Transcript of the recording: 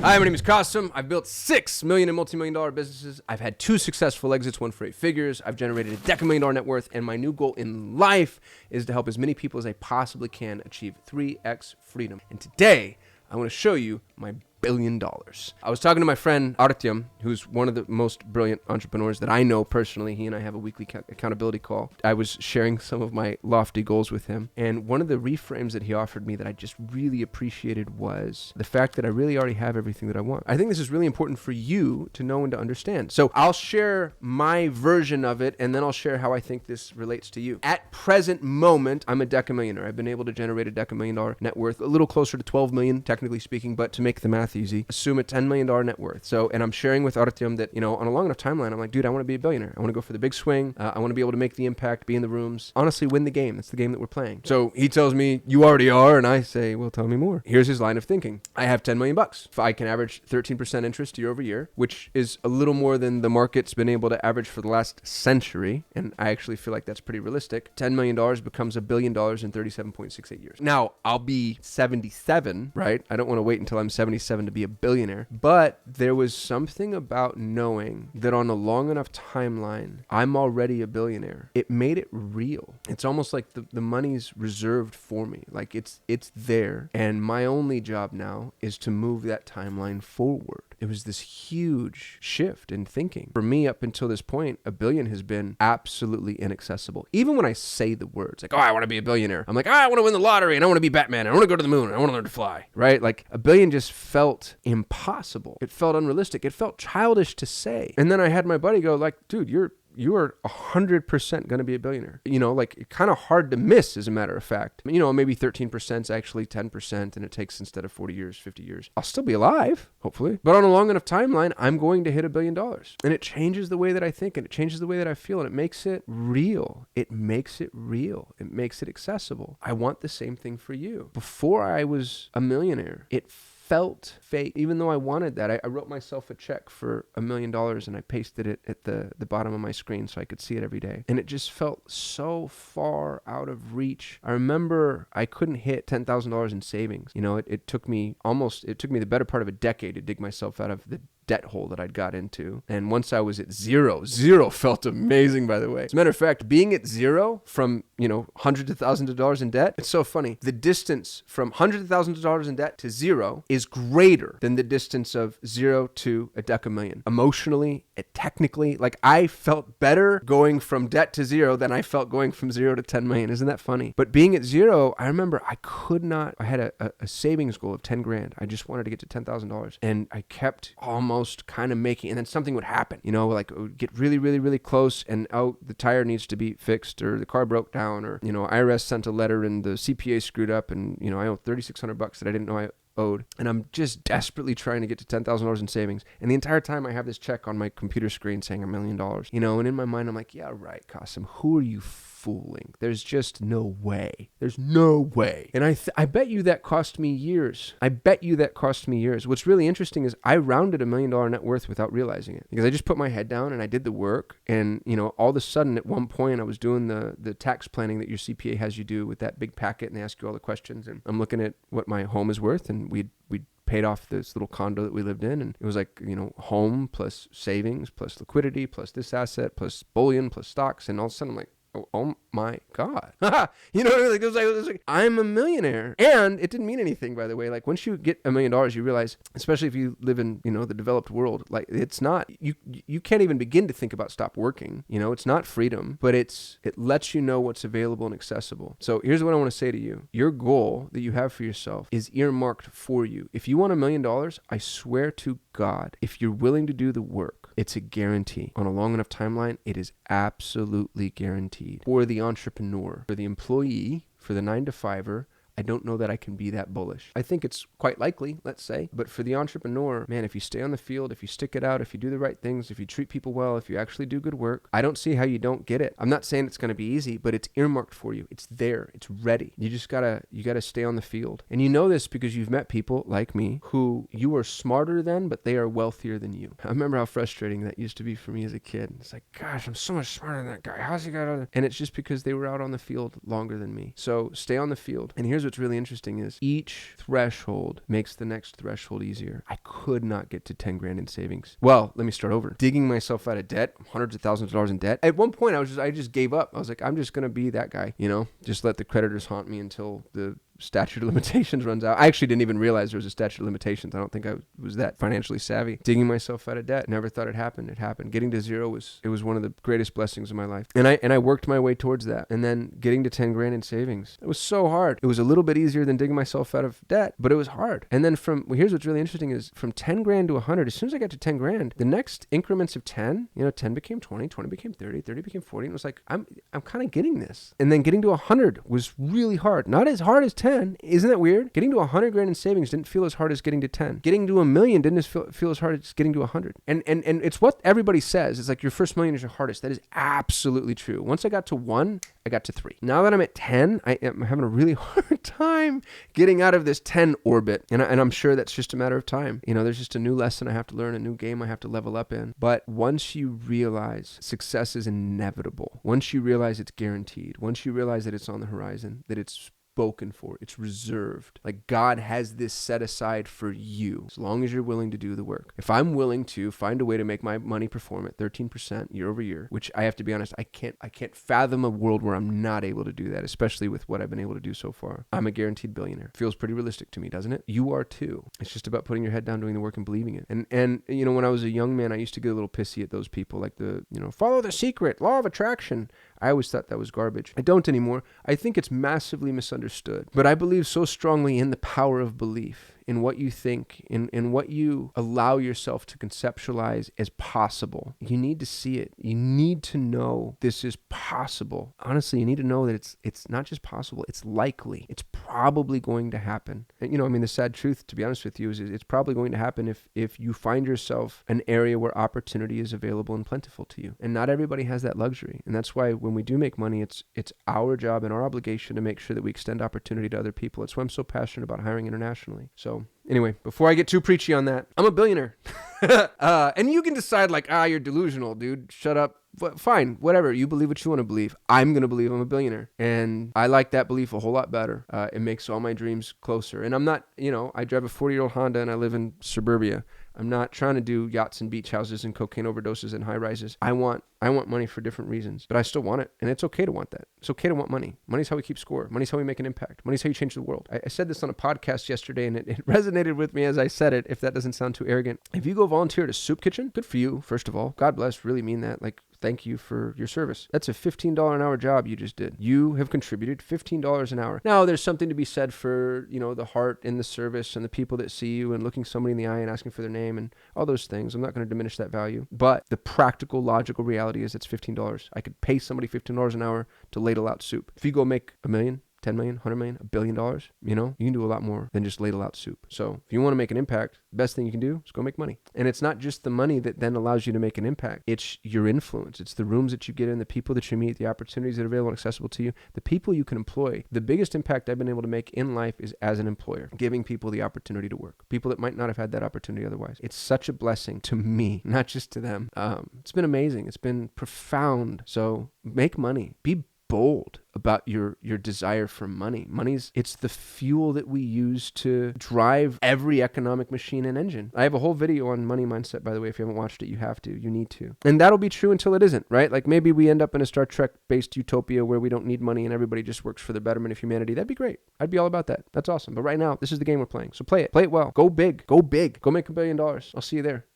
Hi, my name is Kasim. I've built 6 million and multi-million dollar businesses. I've had 2 successful exits, one for 8 figures. I've generated a $10,000,000 net worth, and my new goal in life is to help as many people as I possibly can achieve 3x freedom. And today, I want to show you my $1 billion. I was talking to my friend Artyom, who's one of the most brilliant entrepreneurs that I know personally. He and I have a weekly accountability call. I was sharing some of my lofty goals with him, and one of the reframes that he offered me that I just really appreciated was the fact that I really already have everything that I want. I think this is really important for you to know and to understand. So I'll share my version of it, and then I'll share how I think this relates to you. At present moment, I'm a decamillionaire. I've been able to generate a $10,000,000 net worth, a little closer to 12 million, technically speaking, but to make the math easy, assume a $10,000,000 net worth. So, and I'm sharing with Artyom that, on a long enough timeline, I'm like, dude, I want to be a billionaire. I want to go for the big swing. I want to be able to make the impact, be in the rooms, honestly, win the game. That's the game that we're playing. So he tells me, you already are. And I say, well, tell me more. Here's his line of thinking. I have 10 million bucks. If I can average 13% interest year over year, which is a little more than the market's been able to average for the last century. And I actually feel like that's pretty realistic. $10 million becomes $1 billion in 37.68 years. Now, I'll be 77, right? I don't want to wait until I'm 77 to be a billionaire, but there was something about knowing that on a long enough timeline, I'm already a billionaire. It made it real. It's almost like the money's reserved for me. Like it's there. And my only job now is to move that timeline forward. It was this huge shift in thinking. For me, up until this point, $1 billion has been absolutely inaccessible. Even when I say the words like, oh, I want to be a billionaire. I'm like, I want to win the lottery and I want to be Batman. And I want to go to the moon. And I want to learn to fly, right? Like $1 billion just felt impossible. It felt unrealistic. It felt childish to say. And then I had my buddy go like, dude, you are 100% going to be a billionaire. Like kind of hard to miss, as a matter of fact. Maybe 13% is actually 10%, and it takes, instead of 40 years, 50 years. I'll still be alive, hopefully. But on a long enough timeline, I'm going to hit $1 billion. And it changes the way that I think, and it changes the way that I feel, and it makes it real. It makes it real. It makes it accessible. I want the same thing for you. Before I was a millionaire, it felt fake. Even though I wanted that, I wrote myself a check for $1 million and I pasted it at the bottom of my screen so I could see it every day. And it just felt so far out of reach. I remember I couldn't hit $10,000 in savings. It took me the better part of a decade to dig myself out of the debt hole that I'd got into. And once I was at zero felt amazing, by the way. As a matter of fact, being at zero from, hundreds of thousands of dollars in debt, it's so funny. The distance from hundreds of thousands of dollars in debt to zero is greater than the distance of zero to a $10,000,000. Emotionally, technically, like I felt better going from debt to zero than I felt going from zero to 10 million. Isn't that funny? But being at zero, I remember I had a savings goal of 10 grand. I just wanted to get to $10,000. And I kept almost kind of making, and then something would happen, like it would get really, really, really close, and the tire needs to be fixed, or the car broke down, or, IRS sent a letter and the CPA screwed up, and, I owe $3,600 that I didn't know I owed. And I'm just desperately trying to get to $10,000 in savings. And the entire time I have this check on my computer screen saying $1 million, and in my mind, I'm like, yeah, right, Kasim, who are you fooling? There's just no way. There's no way. And I bet you that cost me years. What's really interesting is I rounded $1 million net worth without realizing it, because I just put my head down and I did the work. And, all of a sudden at one point I was doing the tax planning that your CPA has you do with that big packet, and they ask you all the questions. And I'm looking at what my home is worth, and we'd paid off this little condo that we lived in, and it was like, home plus savings plus liquidity plus this asset plus bullion plus stocks, and all of a sudden I'm like, oh my God. It was like, I'm a millionaire. And it didn't mean anything, by the way. Like once you get $1 million, you realize, especially if you live in, the developed world, like it's not, you can't even begin to think about stop working. It's not freedom, but it lets you know what's available and accessible. So here's what I want to say to you. Your goal that you have for yourself is earmarked for you. If you want $1 million, I swear to God, if you're willing to do the work, it's a guarantee. On a long enough timeline, it is absolutely guaranteed. For the entrepreneur, for the employee, for the 9-to-5er, I don't know that I can be that bullish. I think it's quite likely, let's say, but for the entrepreneur, man, if you stay on the field, if you stick it out, if you do the right things, if you treat people well, if you actually do good work, I don't see how you don't get it. I'm not saying it's going to be easy, but it's earmarked for you. It's there. It's ready. You just gotta stay on the field. And you know this because you've met people like me who you are smarter than, but they are wealthier than you. I remember how frustrating that used to be for me as a kid. It's like, gosh, I'm so much smarter than that guy. How's he got other? And it's just because they were out on the field longer than me. So stay on the field. And here's what's what's really interesting is each threshold makes the next threshold easier. I could not get to 10 grand in savings. Well, let me start over. Digging myself out of debt, hundreds of thousands of dollars in debt. At one point, I just gave up. I was like, I'm just going to be that guy, just let the creditors haunt me until the statute of limitations runs out. I actually didn't even realize there was a statute of limitations. I don't think I was that financially savvy. Digging myself out of debt. Never thought it happened. It happened. Getting to zero was one of the greatest blessings of my life. And I worked my way towards that. And then getting to 10 grand in savings. It was so hard. It was a little bit easier than digging myself out of debt, but it was hard. And then here's what's really interesting is from 10 grand to 100, as soon as I got to 10 grand, the next increments of 10, 10 became 20, 20 became 30, 30 became 40. And it was like, I'm kind of getting this. And then getting to 100 was really hard. Not as hard as 10. Isn't that weird? Getting to 100 grand in savings didn't feel as hard as getting to 10. Getting to $1 million didn't feel as hard as getting to 100. And it's what everybody says. It's like your first million is your hardest. That is absolutely true. Once I got to 1, I got to 3. Now that I'm at 10, I am having a really hard time getting out of this 10 orbit. And I'm sure that's just a matter of time. There's just a new lesson I have to learn, a new game I have to level up in. But once you realize success is inevitable, once you realize it's guaranteed, once you realize that it's on the horizon, that it's spoken for, it's reserved. Like God has this set aside for you as long as you're willing to do the work. If I'm willing to find a way to make my money perform at 13% year over year, which I have to be honest, I can't fathom a world where I'm not able to do that, especially with what I've been able to do so far. I'm a guaranteed billionaire. Feels pretty realistic to me, doesn't it? You are too. It's just about putting your head down, doing the work and believing it. And when I was a young man, I used to get a little pissy at those people like follow the secret, law of attraction. I always thought that was garbage. I don't anymore. I think it's massively misunderstood. But I believe so strongly in the power of belief, in what you think, in what you allow yourself to conceptualize as possible. You need to see it. You need to know this is possible. Honestly, you need to know that it's not just possible, it's likely. It's probably going to happen. And the sad truth, to be honest with you, is it's probably going to happen if you find yourself an area where opportunity is available and plentiful to you. And not everybody has that luxury. And that's why when we do make money, it's our job and our obligation to make sure that we extend opportunity to other people. It's why I'm so passionate about hiring internationally. So anyway, before I get too preachy on that, I'm a billionaire. And you can decide you're delusional, dude. Shut up. Fine, whatever. You believe what you want to believe. I'm going to believe I'm a billionaire. And I like that belief a whole lot better. It makes all my dreams closer. And I'm not, I drive a 40-year-old Honda and I live in suburbia. I'm not trying to do yachts and beach houses and cocaine overdoses and high rises. I want money for different reasons, but I still want it. And it's okay to want that. It's okay to want money. Money's how we keep score. Money's how we make an impact. Money's how you change the world. I said this on a podcast yesterday and it resonated with me as I said it, if that doesn't sound too arrogant. If you go volunteer at a soup kitchen, good for you, first of all. God bless, really mean that. Thank you for your service. That's a $15 an hour job you just did. You have contributed $15 an hour. Now, there's something to be said for, the heart in the service and the people that see you and looking somebody in the eye and asking for their name and all those things. I'm not going to diminish that value. But the practical, logical reality is it's $15. I could pay somebody $15 an hour to ladle out soup. If you go make $1 million, 10 million, 100 million, $1 billion, you can do a lot more than just ladle out soup. So if you want to make an impact, the best thing you can do is go make money. And it's not just the money that then allows you to make an impact. It's your influence. It's the rooms that you get in, the people that you meet, the opportunities that are available and accessible to you, the people you can employ. The biggest impact I've been able to make in life is as an employer, giving people the opportunity to work. People that might not have had that opportunity otherwise. It's such a blessing to me, not just to them. It's been amazing. It's been profound. So make money. Be bold about your desire for money. It's the fuel that we use to drive every economic machine and engine. I have a whole video on money mindset, by the way. If you haven't watched it, you have to. You need to. And that'll be true until it isn't, right? Maybe we end up in a Star Trek-based utopia where we don't need money and everybody just works for the betterment of humanity. That'd be great. I'd be all about that. That's awesome. But right now, this is the game we're playing. So play it. Play it well. Go big. Go big. Go make $1 billion. I'll see you there.